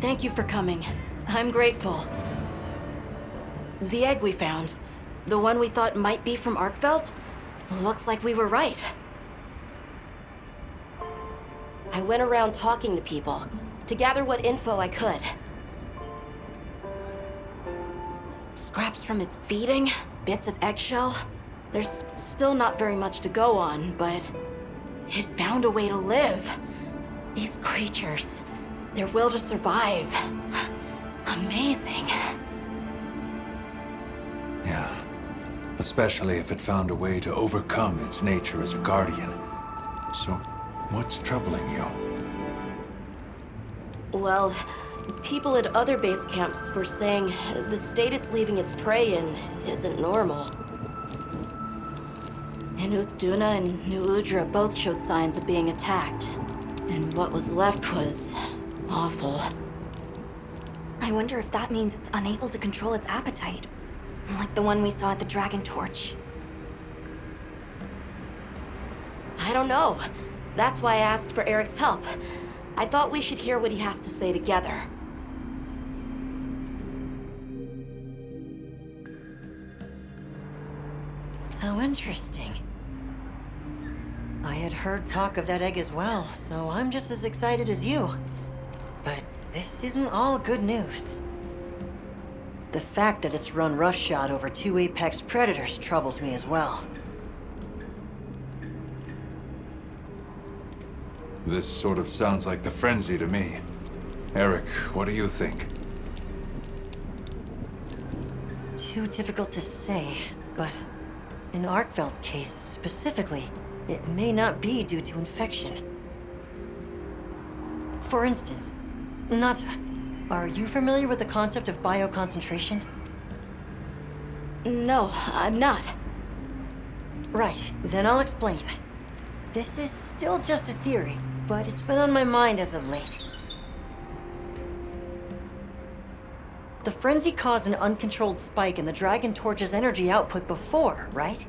Thank you for coming. I'm grateful. The egg we found, the one we thought might be from Arkveld, looks like we were right. I went around talking to people to gather what info I could. Scraps from its feeding, bits of eggshell. There's still not very much to go on, but it found a way to live. These creatures, their will to survive. Amazing. Yeah. Especially if it found a way to overcome its nature as a guardian. So, what's troubling you? Well, people at other base camps were saying the state it's leaving its prey in isn't normal. And Duna and New Udra both showed signs of being attacked. And what was left was awful. I wonder if that means it's unable to control its appetite. Like the one we saw at the Dragon Torch. I don't know. That's why I asked for Eric's help. I thought we should hear what he has to say together. How interesting. I had heard talk of that egg as well, so I'm just as excited as you. But this isn't all good news. The fact that it's run roughshod over 2 apex predators troubles me as well. This sort of sounds like the frenzy to me. Eric, what do you think? Too difficult to say, but in Arkveld's case specifically, it may not be due to infection. For instance, Nata, are you familiar with the concept of bioconcentration? No, I'm not. Right, then I'll explain. This is still just a theory, but it's been on my mind as of late. The frenzy caused an uncontrolled spike in the Dragon Torch's energy output before, right?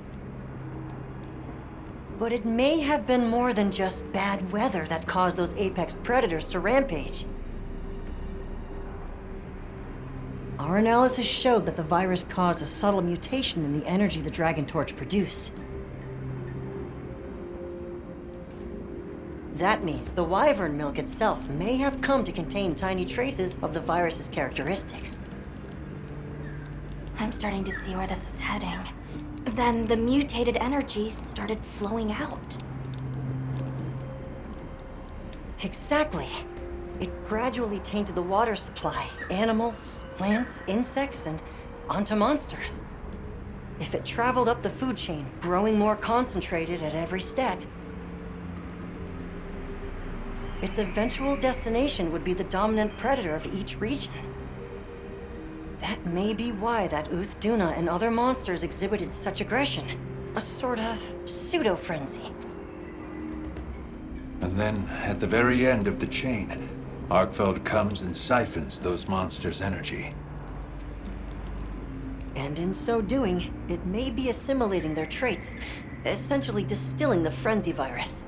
But it may have been more than just bad weather that caused those apex predators to rampage. Our analysis showed that the virus caused a subtle mutation in the energy the Dragon Torch produced. That means the wyvern milk itself may have come to contain tiny traces of the virus's characteristics. I'm starting to see where this is heading. Then the mutated energy started flowing out. Exactly. It gradually tainted the water supply, animals, plants, insects, and onto monsters. If it traveled up the food chain, growing more concentrated at every step, its eventual destination would be the dominant predator of each region. That may be why that Duna and other monsters exhibited such aggression. A sort of pseudo-frenzy. And then, at the very end of the chain, Arkveld comes and siphons those monsters' energy. And in so doing, it may be assimilating their traits, essentially distilling the frenzy virus.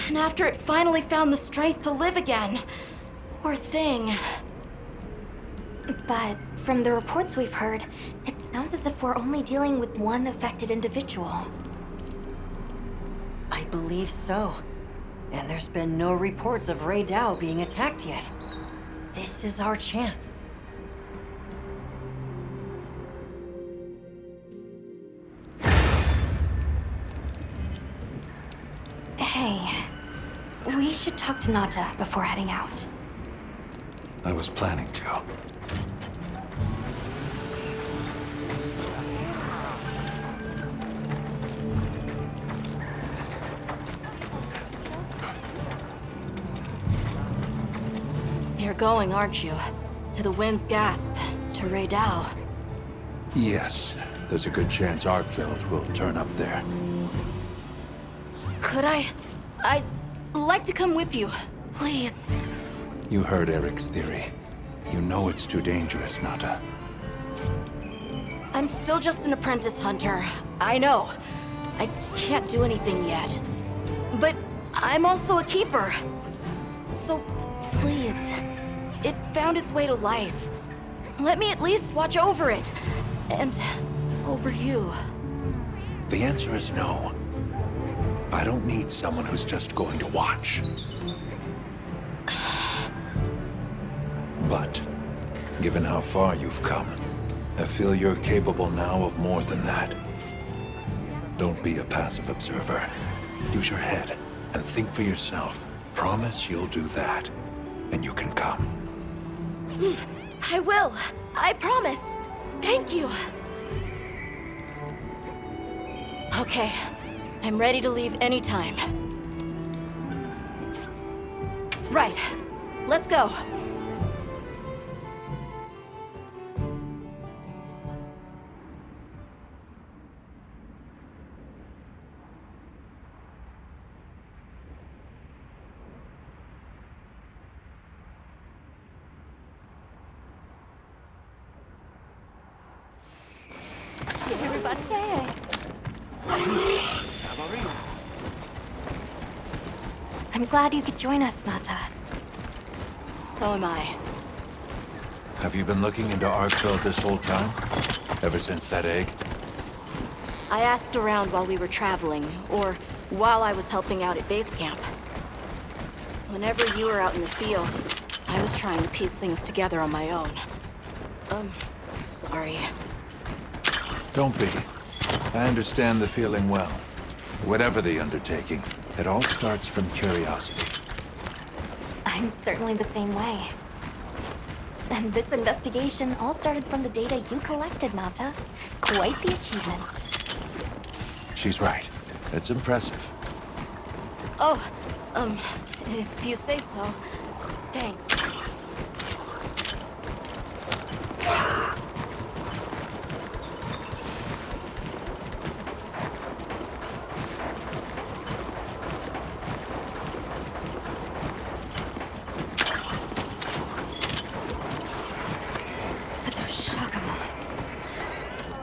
And after it finally found the strength to live again, poor thing. But from the reports we've heard, it sounds as if we're only dealing with one affected individual. I believe so. And there's been no reports of Rey Dao being attacked yet. This is our chance. Hey, we should talk to Nata before heading out. I was planning to. You're going, aren't you? To the Wind's Gasp, to Rey Dao. Yes, there's a good chance Arkveld will turn up there. Could I? I'd like to come with you, please. You heard Eric's theory. You know it's too dangerous, Nata. I'm still just an apprentice hunter. I know. I can't do anything yet. But I'm also a keeper. So, please, it found its way to life. Let me at least watch over it. And over you. The answer is no. I don't need someone who's just going to watch. But, given how far you've come, I feel you're capable now of more than that. Don't be a passive observer. Use your head and think for yourself. Promise you'll do that, and you can come. I will. I promise. Thank you. Okay. I'm ready to leave anytime. Right. Let's go. I'm glad you could join us, Nata. So am I. Have you been looking into Arkveld this whole time? Ever since that egg? I asked around while we were traveling, or while I was helping out at base camp. Whenever you were out in the field, I was trying to piece things together on my own. Sorry. Don't be. I understand the feeling well. Whatever the undertaking, it all starts from curiosity. I'm certainly the same way. And this investigation all started from the data you collected, Nata. Quite the achievement. She's right. It's impressive. Oh, if you say so. Thanks.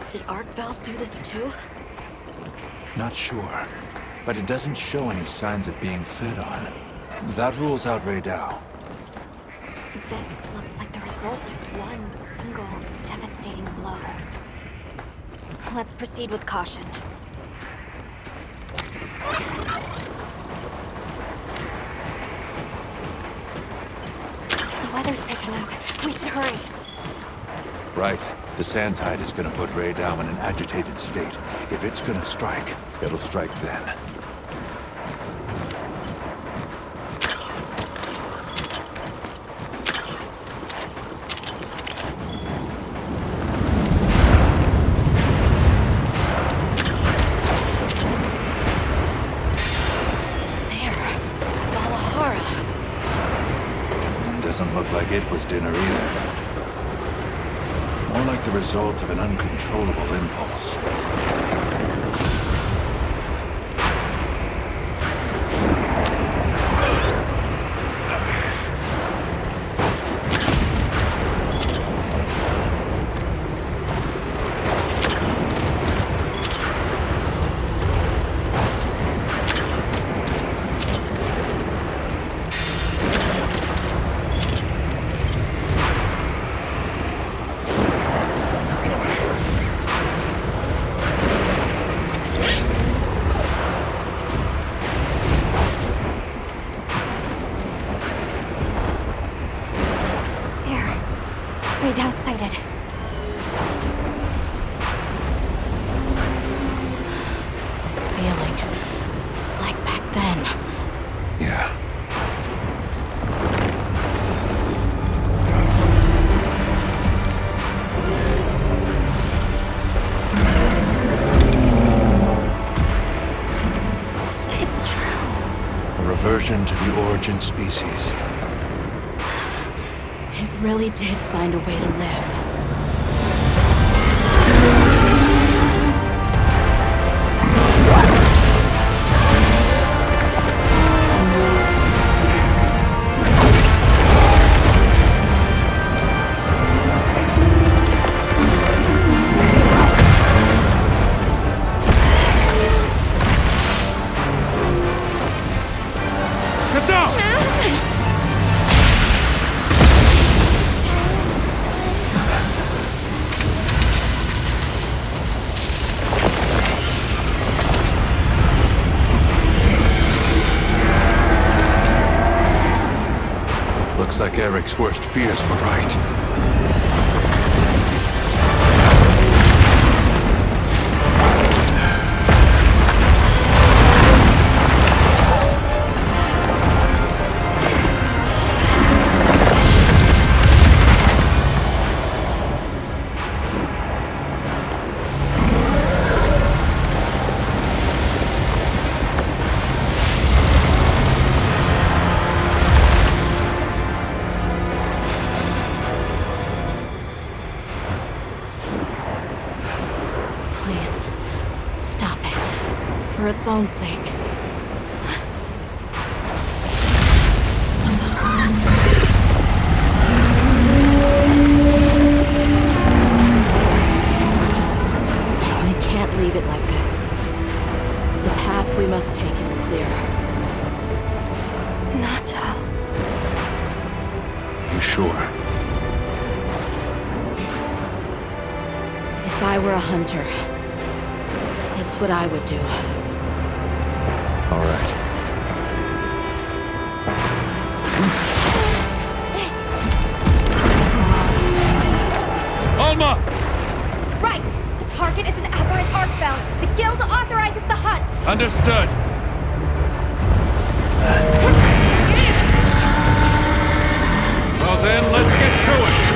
Did Arkveld do this too? Not sure, but it doesn't show any signs of being fed on. That rules out Raydao. This looks like the result of one single devastating blow. Let's proceed with caution. The weather's picking up. We should hurry. Right. The sand tide is gonna put Raydao in an agitated state. If it's gonna strike, it'll strike then. Doesn't look like it was dinner either. More like the result of an uncontrollable impulse. Raydao sighted. This feeling, it's like back then. Yeah. It's true. A reversion to the origin species. It really did find a way to live. Get down! Looks like Eric's worst fears were right. Please, stop it. For its own sake. We can't leave it like this. The path we must take is clear. Nata. You sure? If I were a hunter, it's what I would do. All right. Alma! Right! The target is an aberrant Arkveld. The guild authorizes the hunt. Understood. Well then, let's get to it.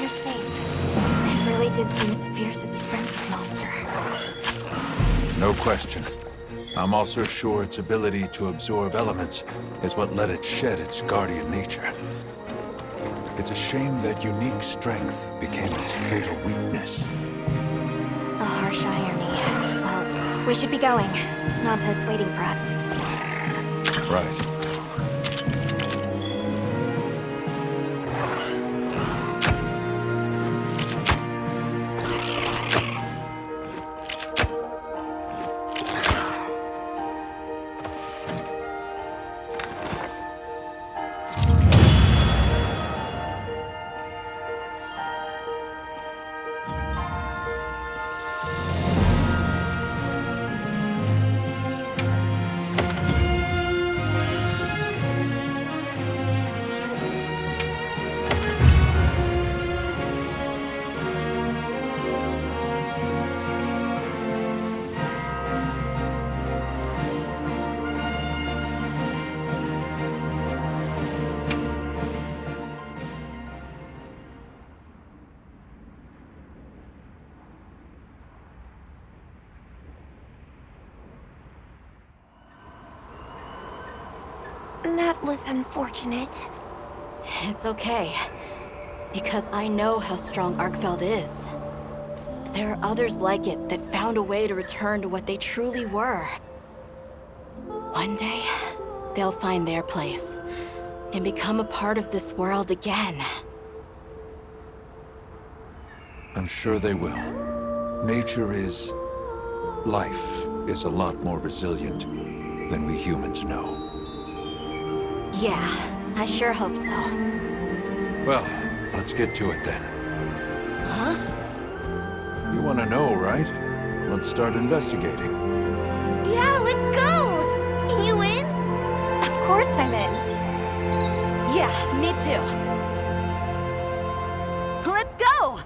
they're safe. It really did seem as fierce as a frenzied monster. No question. I'm also sure its ability to absorb elements is what let it shed its guardian nature. It's a shame that unique strength became its fatal weakness. A harsh irony. Well, we should be going. Nanta's waiting for us. Right. That was unfortunate. It's okay. Because I know how strong Arkveld is. There are others like it that found a way to return to what they truly were. One day, they'll find their place and become a part of this world again. I'm sure they will. Nature is... life is a lot more resilient than we humans know. Yeah, I sure hope so. Well, let's get to it then. Huh? You want to know, right? Let's start investigating. Yeah, let's go! You in? Of course I'm in. Yeah, me too. Let's go!